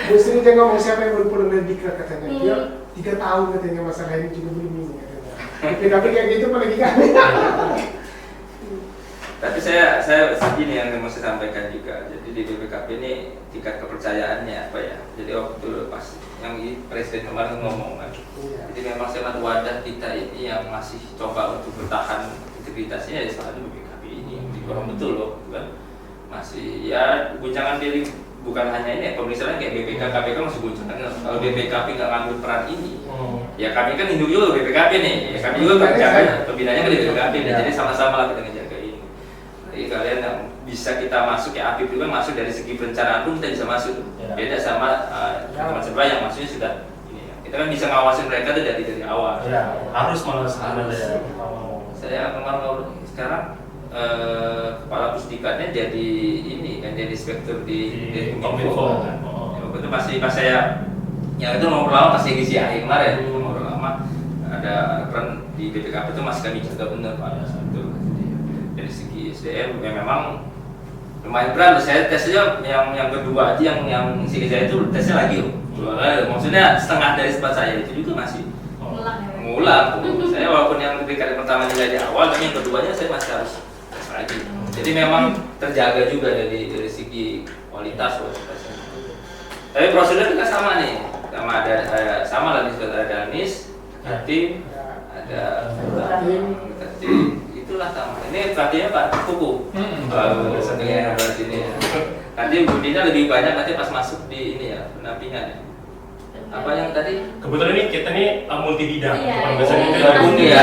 Bu Sri dia ngomong siapa yang baru pulang dari Dikra katanya. Dia 3 tahun katanya masalah ini juga belum ini katanya. Tapi kayak gitu apalagi kami. Tapi saya ini yang mau saya sampaikan juga. Jadi di BPKP ini tingkat kepercayaannya apa ya? Jadi waktu pas yang presiden kemarin ngomong kan. Jadi memang sangat wadah kita ini yang masih coba untuk bertahan integritasnya ya selalu BPKP ini yang dikorong betul loh, kan? Masih ya guncangan diri bukan hanya ini, misalnya kayak BPK, KPK masih guncangan. Kalau BPKP nggak ngambil peran ini, ya kami kan induk juga BPKP nih. Ya kami juga kerjanya pembinanya kan di BPKP nih. Jadi sama-sama lah kita ngejaga ini. Jadi kalian yang bisa kita masuk ya Apip juga masuk dari segi perencanaan pun kita bisa masuk. Beda sama teman sebelah yang maksudnya sudah ini ya. Kita kan bisa ngawasin mereka tuh dari awal. Ya, harus malah dari awal. Saya kemarin sekarang kepala pusdikatnya jadi ini kan jadi inspektur di Kominfo kan. Waktu itu masih pas saya yang itu ngobrol lama pas ngisi akhir kemarin ngobrol lama ada peran di BPKP itu masih kami jaga benar Pak. Itu dari segi SDM ya memang lumayan berat. Saya tesnya yang kedua aja yang segi saya itu tesnya lagi maksudnya setengah dari tempat saya itu juga masih ngulang. Saya walaupun yang BPKP pertama nilai di awal tapi yang keduanya saya masih harus lagi. Jadi memang terjaga juga dari segi kualitas. Tapi prosedur kita sama nih, sama lagi sudah ada Anis, tim, ada tim, itulah sama. Ini pelatihnya Pak Kuku, satunya dari sini. Nanti budinya lebih banyak nanti pas masuk di ini ya pendampingan. Apa yang tadi? Kebetulan ini kita nih multi bidang. Biasanya kita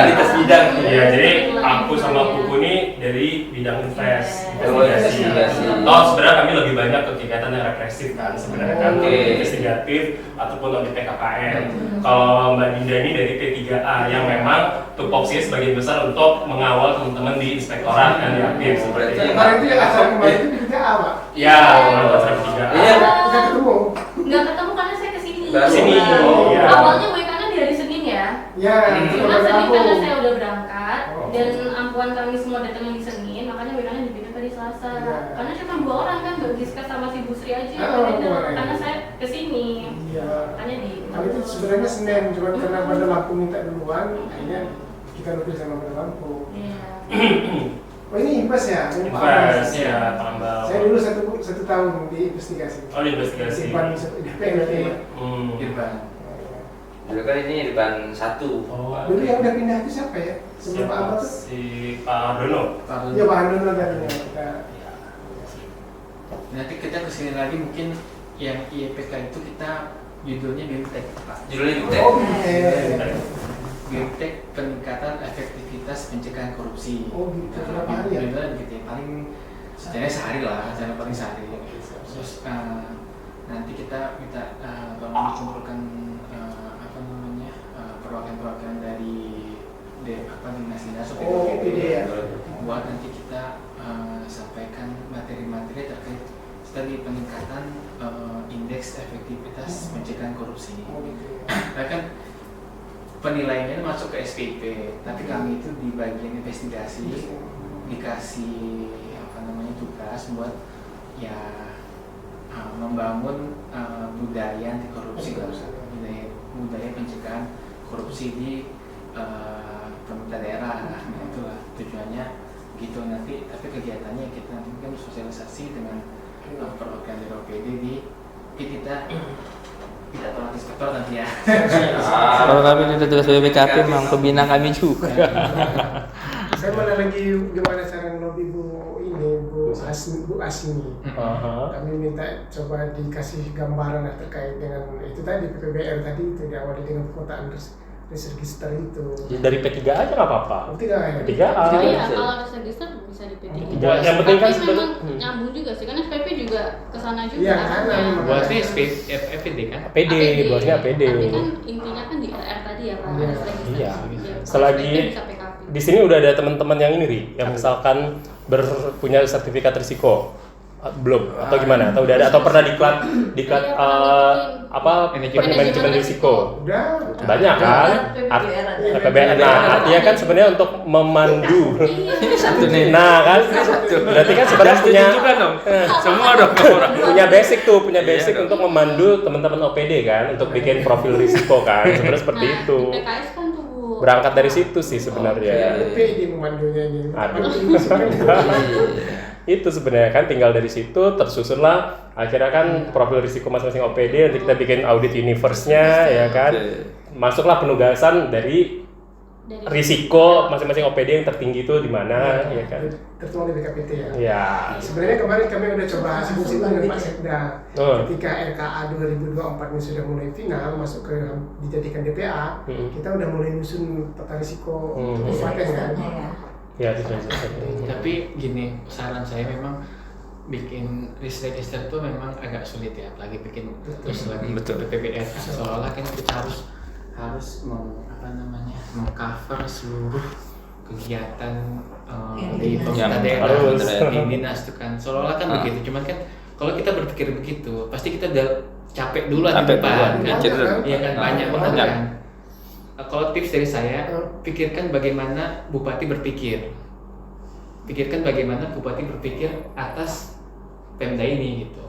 lintas bidang. Iya, jadi aku sama Kuku ini dari bidang investigasi. Sebenarnya kami lebih banyak kegiatan yang represif kan, sebenarnya kan investigatif ataupun lebih PKKN. Kalau Mbak Dinda ini dari P3A yang memang tupoksinya sebagian besar untuk mengawal teman-teman di inspektorat kan di Apip seperti itu. Kemarin itu yang acara kemarin itu di PTA Pak. Iya, acara P3A. Iya, kita ketemu. Nggak ketemu karena saya kesini. Awalnya WK-nya di hari Senin ya. Iya. Cuma Senin karena saya udah berangkat dan ampuan kami semua datang di Senin, makanya WK-nya dipindah ke Selasa. Karena cuma 2 orang kan, Mbak Giska sama si Bu Sri aja. Karena saya kesini. Makanya di. Kami itu sebenarnya Senin, cuma karena pada lampu minta duluan, akhirnya kita lebih sama pada lampu. Oh ini Impas ya? Impas ya, Pak Ambal. Saya dulu satu tahun di investigasi. Oh di investigasi. Di PNT. Irban. Dulu kan ini Irban 1. Dulu yang udah pindah itu siapa ya? Sebelum Pak Ambal tuh? Si Pak Hardono. Iya Pak Hardono tadinya kita. Nanti kita kesini lagi mungkin yang IEPK itu kita judulnya BIMTEK Pak. Judulnya BIMTEK. Oh BIMTEK. BIMTEK peningkatan efektivitas pencegahan korupsi. Oh gitu. Berapa hari ya? Gitu ya. Paling sebenarnya sehari lah, jangan paling sehari. Terus nanti kita minta tolong kumpulkan perwakilan dari dinas PD ya. Buat nanti kita sampaikan materi-materi terkait tadi peningkatan indeks efektivitas pencegahan korupsi. Bahkan penilaiannya masuk ke SPP, tapi kami itu di bagian investigasi dikasih tugas buat ya membangun budaya anti korupsi, budaya pencegahan korupsi di pemerintah daerah. Nah, itulah tujuannya gitu nanti. Tapi kegiatannya kita nanti kan sosialisasi dengan perwakilan dari OPD di kita tolak inspektor nanti ya. Kalau kami itu tugas BPKP memang pembina kami juga. Saya mana lagi gimana cara ngelobi Bu Asmi. Kami minta coba dikasih gambaran terkait dengan itu tadi PPBR tadi itu diawali dengan perkotaan register itu. Ya, dari P3 aja nggak apa-apa. P3A ya. P3A. Iya, kalau register bisa di P3. Yang penting kan tapi memang nyambung juga sih, karena SPP juga kesana juga. Iya, kesana. Buatnya FPD kan? APD, buatnya APD. Tapi kan intinya kan di RR tadi ya Pak. Iya. Selagi di sini udah ada teman-teman yang ini Ri, yang misalkan punya sertifikat risiko belum atau gimana? Atau udah ada atau pernah diklat manajemen risiko? Udah. Banyak kan? PBR. Nah, artinya kan sebenarnya untuk memandu. Satu nih. Nah, kan berarti kan sebenarnya punya juga dong. Semua dong orang. punya basic untuk memandu teman-teman OPD kan untuk bikin profil risiko kan. Sebenarnya seperti itu. PKS kan tuh Bu. Berangkat dari situ sih sebenarnya. PD memandunya ini. Aduh. Itu sebenarnya kan tinggal dari situ tersusunlah akhirnya kan profil risiko masing-masing OPD, nanti kita bikin audit universe-nya ya kan. Masuklah penugasan dari risiko masing-masing OPD yang tertinggi itu di mana ya kan. Tertuang di BKPT ya. Ya. Sebenarnya kemarin kami udah coba singgung-singgung dengan Pak Sekda. Ketika RKA 2024 ini sudah mulai final masuk ke dijadikan DPA, kita udah mulai nyusun peta risiko kabupaten kan. Ya, Tapi gini, saran saya memang bikin risk register tuh memang agak sulit ya, apalagi bikin terus lagi PPBR seolah-olah kan kita harus mengcover seluruh kegiatan di pemerintah daerah di dinas itu kan seolah-olah kan begitu, cuman kan kalau kita berpikir begitu pasti kita udah capek duluan di depan kan, iya kan banyak banget kan. Kalau tips dari saya, pikirkan bagaimana Bupati berpikir. Pikirkan bagaimana Bupati berpikir atas Pemda ini gitu.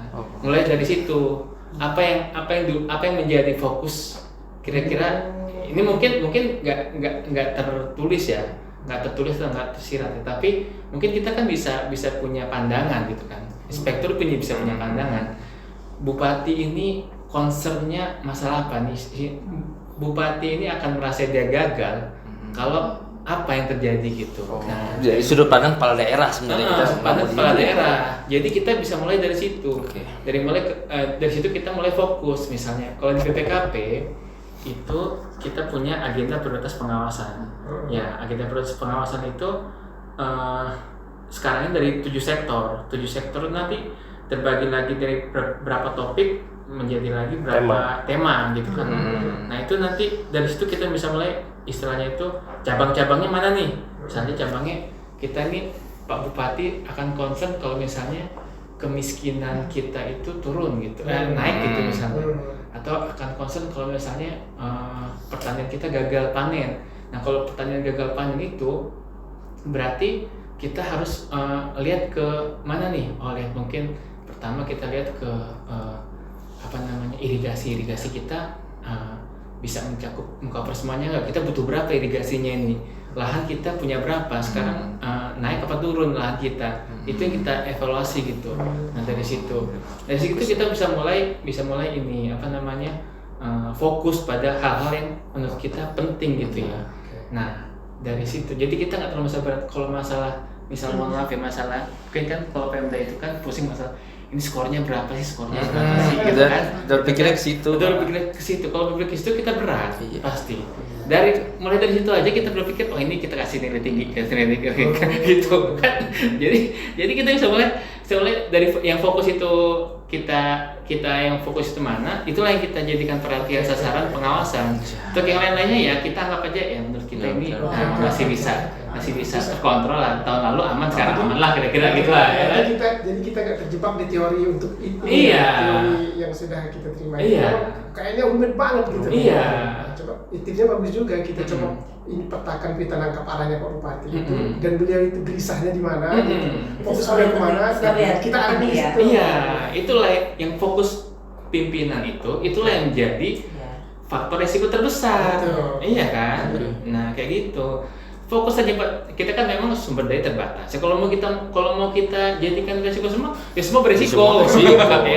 Nah, mulai dari situ, apa yang menjadi fokus kira-kira ini mungkin nggak tertulis ya, nggak tertulis atau nggak tersirat, tapi mungkin kita kan bisa punya pandangan gitu kan. Inspektur bisa punya pandangan. Bupati ini concernnya masalah apa nih? Bupati ini akan merasa dia gagal kalau apa yang terjadi gitu. Nah, dari sudut pandang kepala daerah sebenarnya kepala daerah. Jadi kita bisa mulai dari situ. Dari situ kita mulai fokus. Misalnya kalau di PPKP itu kita punya agenda prioritas pengawasan. Ya, agenda prioritas pengawasan itu sekarang ini dari 7 sektor. 7 sektor nanti terbagi lagi dari berapa topik menjadi lagi berapa tema gitu kan. Nah itu nanti dari situ kita bisa mulai istilahnya itu cabang-cabangnya mana nih. Misalnya cabangnya kita ini Pak Bupati akan concern kalau misalnya kemiskinan kita itu turun gitu, naik gitu misalnya. Atau akan concern kalau misalnya pertanian kita gagal panen. Nah kalau pertanian gagal panen itu berarti kita harus lihat ke mana nih. Lihat mungkin pertama kita lihat ke irigasi kita bisa mengcover semuanya nggak? Kita butuh berapa irigasinya ini? Lahan kita punya berapa? Sekarang naik apa turun lahan kita? Itu yang kita evaluasi gitu. Nah dari situ kita bisa mulai ini fokus pada hal-hal yang menurut kita penting gitu ya. Nah dari situ jadi kita nggak terlalu berat kalau masalah misalnya masalah mungkin kan kalau Pemda itu kan pusing masalah ini skornya berapa sih gitu kan. Berpikirnya ke situ. Kalau berpikir ke situ kita berat pasti. Mulai dari situ aja kita berpikir ini kita kasih nilai tinggi gitu kan. Jadi kita bisa mulai dari yang fokus itu kita yang fokus itu mana, itulah yang kita jadikan perhatian sasaran pengawasan. Untuk yang lain-lainnya ya kita anggap aja ya menurut kita ini masih bisa terkontrol lah. Tahun lalu aman, sekarang aman lah kira-kira gitu lah. Jadi kita nggak terjebak di teori untuk itu. Teori yang sudah kita terima. Kayaknya umum banget gitu. Coba tipsnya bagus juga, kita coba ini petakan pita nangkap arahnya Pak Bupati itu dan beliau itu gelisahnya di mana, fokus beliau kemana, kita arah di situ. Itulah yang fokus pimpinan itulah yang jadi faktor resiko terbesar. Iya kan? Nah kayak gitu. Fokus aja Pak, kita kan memang sumber daya terbatas. Kalau mau kita jadikan resiko semua, ya semua beresiko. Semua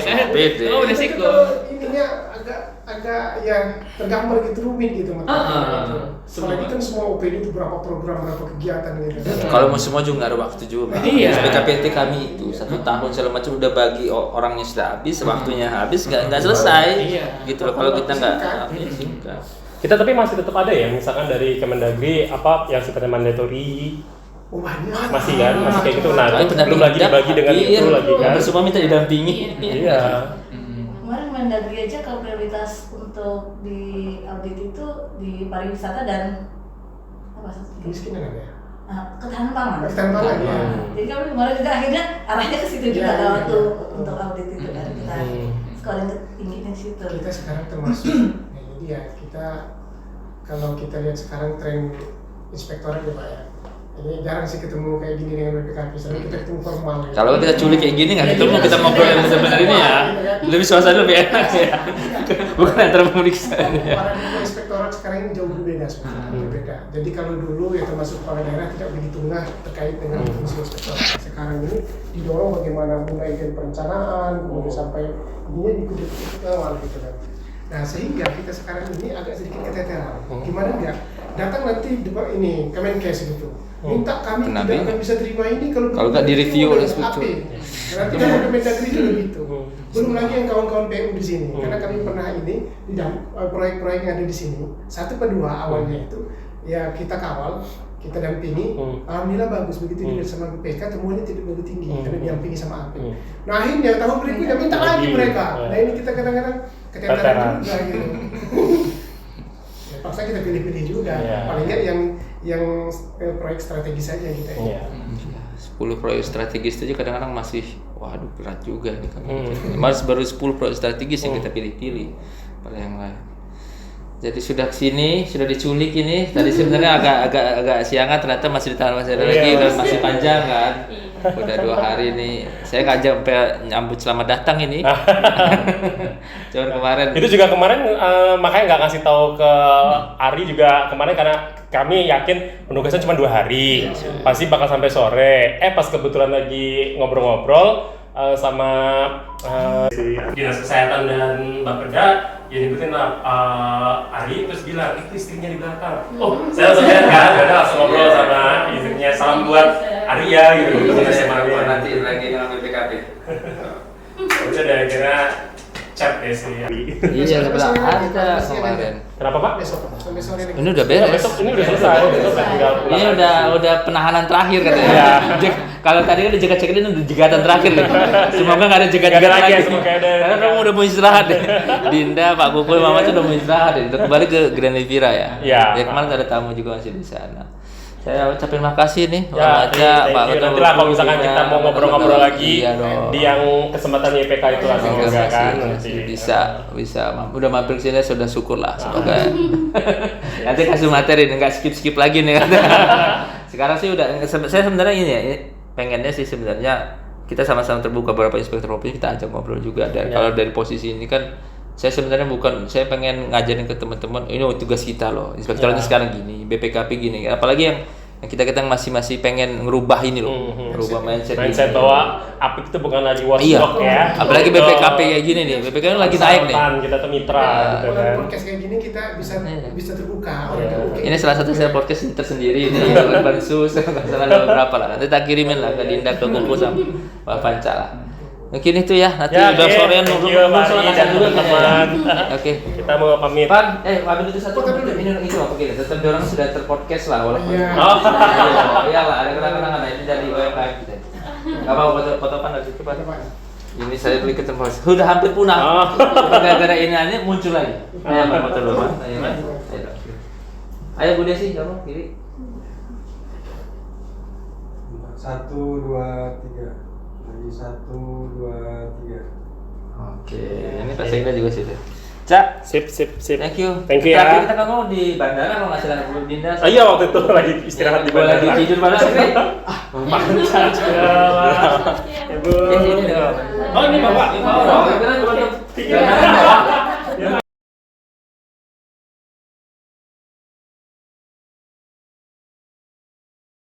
beresiko. Ininya agak yang tergambar gitu rumit gitu apalagi kan semua OPD itu berapa program, berapa kegiatan gitu. Kalau mau semua juga nggak ada waktu juga. PKPT kami itu 1 tahun segala macam udah bagi orangnya sudah habis, waktunya habis nggak selesai. Gitu loh kalau kita nggak singkat. Kita tapi masih tetap ada ya, misalkan dari Kemendagri apa yang sifatnya mandatory. Masih kan, masih kayak gitu. Nah, belum lagi dibagi dengan itu lagi kan. Semua minta didampingi. Iya. Kemarin Mendagri aja kalau prioritas untuk di audit itu di pariwisata dan apa satu? Kemiskinan ya. ketahanan pangan. Ketahanan pangan, ya. Jadi kami kemarin juga akhirnya arahnya ke situ juga Ya, waktu ya. untuk audit itu kan kita scoring tinggi di situ. Kita sekarang termasuk, nah ini dia, kita kalau kita lihat sekarang tren inspektorat ya Pak ya, ini jarang sih ketemu kayak gini dengan BPKP, selalu kita ketemu formal ya. Kalau kita culik kayak gini nggak ketemu, kita ngobrol yang benar-benar ini ya, lebih suasana lebih enak ya. Bukan antara pemeriksa. Paradigma inspektorat sekarang ini jauh berbeda sebenarnya, berbeda. Jadi kalau dulu ya termasuk kepala daerah tidak begitu ngeh terkait dengan fungsi inspektorat. Sekarang ini didorong bagaimana mulai dari perencanaan, kemudian sampai ini ikut awal gitu kan. Nah sehingga kita sekarang ini agak sedikit keteteran. Gimana enggak? Datang nanti ini Kemenkes gitu. Minta kami Kenapa tidak ini? akan bisa terima ini kalau Kalau nggak direview oleh AP. inspektur. Nanti mau Kemendagri juga gitu. Belum lagi yang kawan-kawan PU di sini. Karena kami pernah ini di proyek-proyek yang ada di sini. 1 ke 2 awalnya itu ya kita kawal, kita dampingi. Alhamdulillah bagus, begitu juga sama BPK temuannya tidak begitu tinggi karena didampingi sama AP. Nah akhirnya tahun berikutnya minta lagi mereka. Nah ini kita kadang-kadang keteteran juga gitu. Ya, paksa kita pilih-pilih juga. Paling nggak yang proyek strategis saja kita ini. 10 proyek strategis itu aja kadang-kadang masih waduh berat juga nih kan. Mas baru 10 proyek strategis yang kita pilih-pilih pada yang lain. Jadi sudah kesini, sudah diculik ini. Tadi sebenarnya agak siangan, ternyata masih ditahan masih ada lagi, dan masih panjang kan. Udah 2 hari nih. Saya ngajak sampai nyambut selamat datang ini. Cuman kemarin. Itu juga kemarin makanya nggak ngasih tahu ke Ari juga kemarin karena kami yakin penugasan cuma 2 hari, pasti bakal sampai sore. Pas kebetulan lagi ngobrol-ngobrol sama Dinas Kesehatan dan Bapeda, ya nyebutin Ari terus bilang itu istrinya di belakang. Oh, saya langsung lihat kan, udah langsung ngobrol sama istrinya, salam buat Arya gitu. Nanti lagi dengan BPKP. Udah deh, kira chat deh sih. Iya, sebelah ada kemarin. Kenapa Pak? Besok sampai sore nih. Ini udah beres. Besok ini udah selesai. Besok tinggal pulang. Ini udah penahanan terakhir katanya. Kalau tadi kan dijegat-jegat ini udah jegatan terakhir nih. Semoga nggak ada jegat-jegat lagi. Karena kamu udah mau istirahat deh. Dinda, Pak Kukul, Mama tuh udah mau istirahat deh. Udah kembali ke Grand Livira ya. Iya. Ya kemarin ada tamu juga masih di sana. Saya ucapin makasih nih, Ya, aja Pak Ketua. nanti lah kalau misalkan kita mau ngobrol-ngobrol lagi Iya dong. di yang kesempatan YPK itu lah semoga kan nanti bisa udah mampir ke sini sudah syukur lah semoga. Nanti kasih materi nggak skip lagi nih. Sekarang sih udah saya sebenarnya ini ya pengennya sih sebenarnya kita sama-sama terbuka beberapa inspektur provinsi kita ajak ngobrol juga dan kalau dari posisi ini kan saya sebenarnya saya pengen ngajarin ke teman-teman ini tugas kita loh inspektoratnya sekarang gini BPKP gini apalagi yang kita masih pengen ngerubah ini loh ngerubah mindset bahwa APIK itu bukan lagi watchdog ya apalagi BPKP kayak gini nih BPKP lagi naik nih kita tuh mitra gitu kan Podcast kayak gini kita bisa terbuka. Ini salah satu saya podcast tersendiri ini Bansus nggak salah berapa lah nanti tak kirimin lah ke Dinda ke Kuku sama Pak Panca lah. Mungkin itu ya, nanti udah sorean nunggu teman-teman. Oke. Kita mau pamit. Pan, pamit itu satu ini itu apa gitu. Tetap orang sudah terpodcast lah walaupun. Iyalah, ada kenangan ini dari UMKM kita. Enggak apa foto pan lagi cepat. Ini saya beli ke tempat. Sudah hampir punah. Gara-gara ini muncul lagi. Ayo foto dulu, Pan. Ayo Bu Desi, kamu kiri. 1, 2, 3. Lagi 1, 2, 3. Oke, ini Pak Sekda juga sih. Cak, Sip. thank you. Thank you Tapi ya. kita kan mau di bandara kalau nggak salah belum Dinda. Iya waktu itu lagi istirahat di bandara. Lagi tidur mana sih? Ibu. Oh ini Bapak.